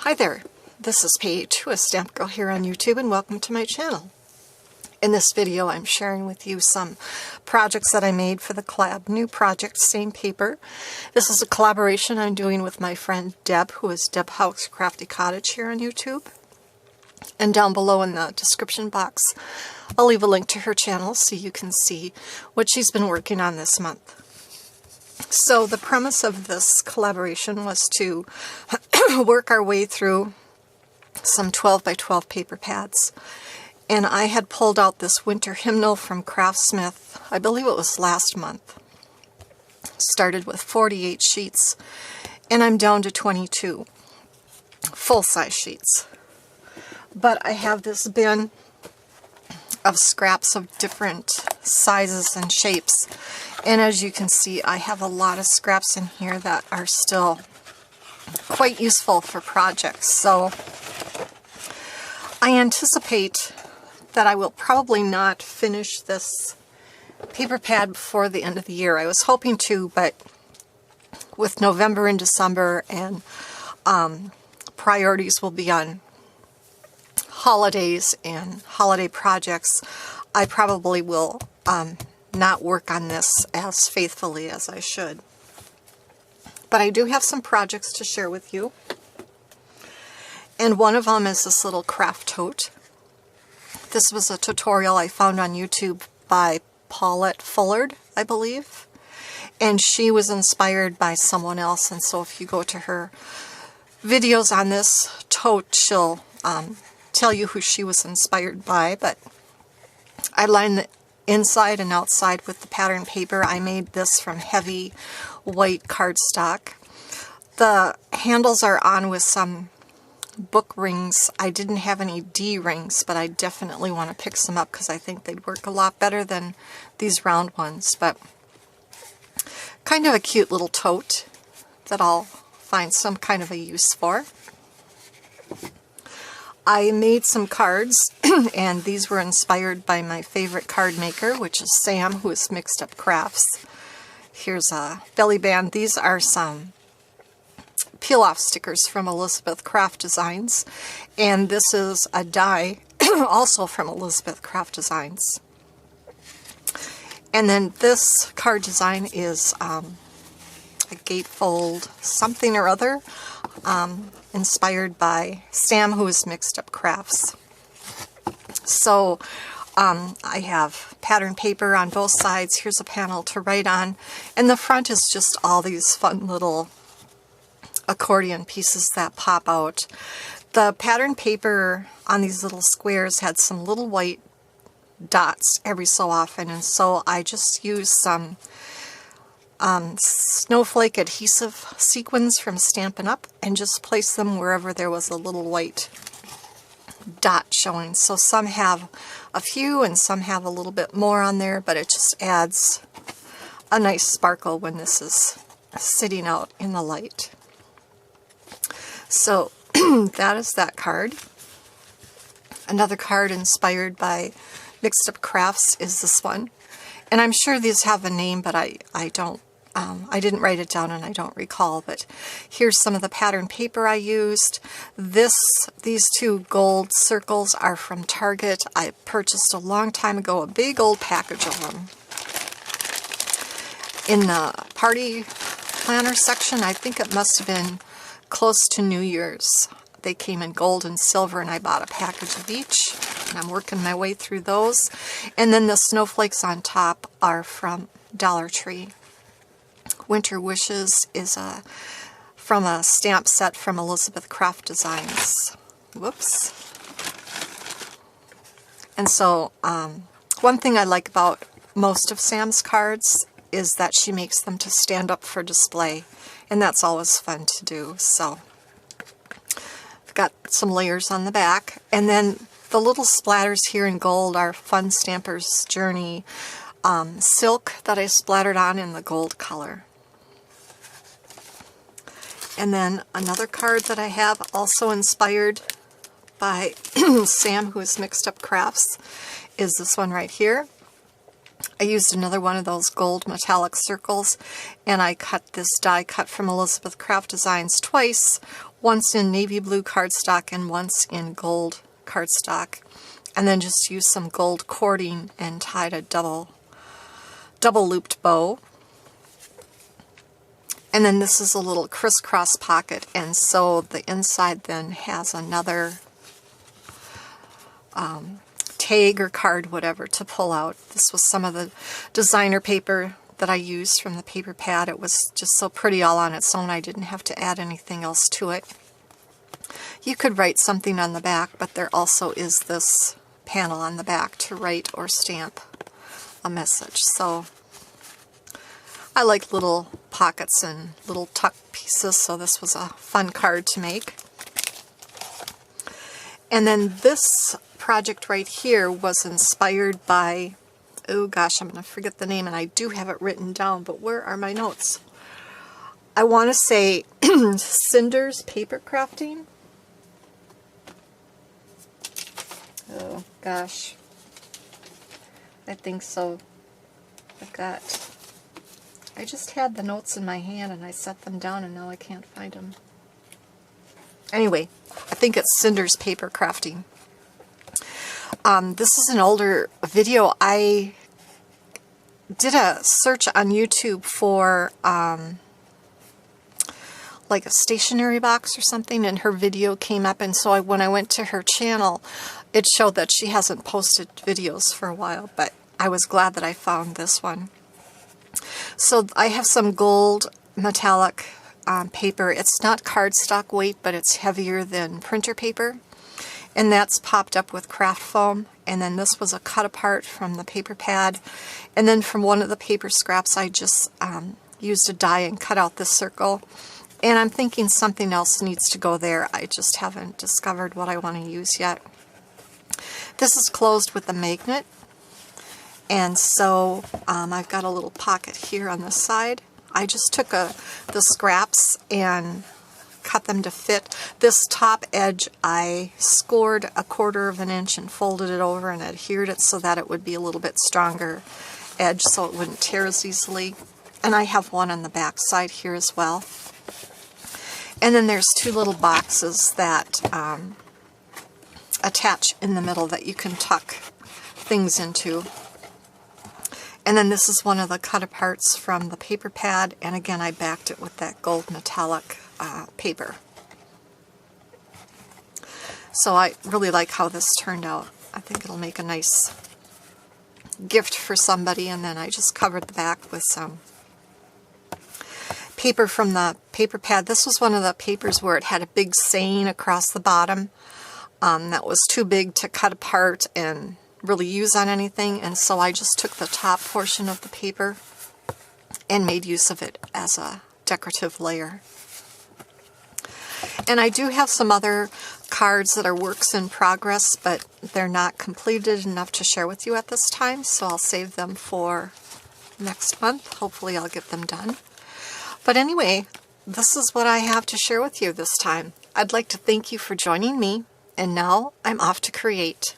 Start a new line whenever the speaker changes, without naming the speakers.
Hi there, this is Paige, a Stamp Girl here on YouTube, and welcome to my channel. In this video I'm sharing with you some projects that I made for the collab new project, Same Paper. This is a collaboration I'm doing with my friend Deb, who is Deb Houck's Crafty Cottage here on YouTube. And down below in the description box I'll leave a link to her channel so you can see what she's been working on this month. So the premise of this collaboration was to work our way through some 12 by 12 paper pads. And I had pulled out this winter hymnal from Craftsmith, I believe it was last month. Started with 48 sheets, and I'm down to 22 full-size sheets. But I have this bin of scraps of different sizes and shapes. And as you can see, I have a lot of scraps in here that are still quite useful for projects. So I anticipate that I will probably not finish this paper pad before the end of the year. I was hoping to, but with November and December and priorities will be on holidays and holiday projects, I probably will not work on this as faithfully as I should. But I do have some projects to share with you. And one of them is this little craft tote. This was a tutorial I found on YouTube by Paulette Fullard, I believe. And she was inspired by someone else, and so if you go to her videos on this tote, she'll tell you who she was inspired by. But I lined the inside and outside with the pattern paper. I made this from heavy white cardstock. The handles are on with some book rings. I didn't have any D rings, but I definitely want to pick some up because I think they'd work a lot better than these round ones. But kind of a cute little tote that I'll find some kind of a use for. I made some cards, and these were inspired by my favorite card maker, which is Sam, who is Mixed Up Crafts. Here's a belly band. These are some peel-off stickers from Elizabeth Craft Designs, and this is a die also from Elizabeth Craft Designs. And then this card design is a gatefold something or other, inspired by Sam, who is Mixed Up Crafts. So I have pattern paper on both sides. Here's a panel to write on, and the front is just all these fun little accordion pieces that pop out. The pattern paper on these little squares had some little white dots every so often, and so I just used some snowflake adhesive sequins from Stampin' Up! And just placed them wherever there was a little white dot showing. So some have a few and some have a little bit more on there, but it just adds a nice sparkle when this is sitting out in the light. So that is that card. Another card inspired by Mixed Up Crafts is this one. And I'm sure these have a name, but I didn't write it down and I don't recall. But here's some of the pattern paper I used. These two gold circles are from Target. I purchased a long time ago a big old package of them. In the party planner section, I think it must have been close to New Year's. They came in gold and silver, and I bought a package of each, and I'm working my way through those. And then the snowflakes on top are from Dollar Tree. Winter Wishes is from a stamp set from Elizabeth Craft Designs. Whoops. And so one thing I like about most of Sam's cards is that she makes them to stand up for display, and that's always fun to do. So I've got some layers on the back, and then the little splatters here in gold are Fun Stamper's Journey silk that I splattered on in the gold color. And then another card that I have, also inspired by Sam, who is Mixed Up Crafts, is this one right here. I used another one of those gold metallic circles, and I cut this die cut from Elizabeth Craft Designs twice. once in navy blue cardstock and once in gold cardstock, and then just used some gold cording and tied a double looped bow. And then this is a little crisscross pocket, and so the inside then has another tag or card, whatever, to pull out. This was some of the designer paper that I used from the paper pad. It was just so pretty all on its own. I didn't have to add anything else to it. You could write something on the back, but there also is this panel on the back to write or stamp a message. So I like little pockets and little tuck pieces, so this was a fun card to make. And then this project right here was inspired by, oh gosh, I'm going to forget the name, and I do have it written down, but where are my notes? I want to say Cinder's Paper Crafting. Oh gosh, I think so. I just had the notes in my hand and I set them down and now I can't find them. Anyway, I think it's Cinder's Paper Crafting. This is an older video. I did a search on YouTube for like a stationery box or something, and her video came up, and so when I went to her channel, it showed that she hasn't posted videos for a while, but I was glad that I found this one. So I have some gold metallic paper. It's not cardstock weight, but it's heavier than printer paper, and that's popped up with craft foam. And then this was a cut apart from the paper pad, and then from one of the paper scraps I just used a die and cut out this circle. And I'm thinking something else needs to go there. I just haven't discovered what I want to use yet. This is closed with a magnet, and so I've got a little pocket here on the side. I just took the scraps and cut them to fit. This top edge I scored 1/4 of an inch and folded it over and adhered it so that it would be a little bit stronger edge so it wouldn't tear as easily. And I have one on the back side here as well. And then there's 2 little boxes that attach in the middle that you can tuck things into. And then this is one of the cut aparts from the paper pad, and again I backed it with that gold metallic paper. So I really like how this turned out. I think it'll make a nice gift for somebody. And then I just covered the back with some paper from the paper pad. This was one of the papers where it had a big saying across the bottom that was too big to cut apart and really use on anything, and so I just took the top portion of the paper and made use of it as a decorative layer. And I do have some other cards that are works in progress, but they're not completed enough to share with you at this time, so I'll save them for next month. Hopefully I'll get them done. But anyway, this is what I have to share with you this time. I'd like to thank you for joining me, and now I'm off to create.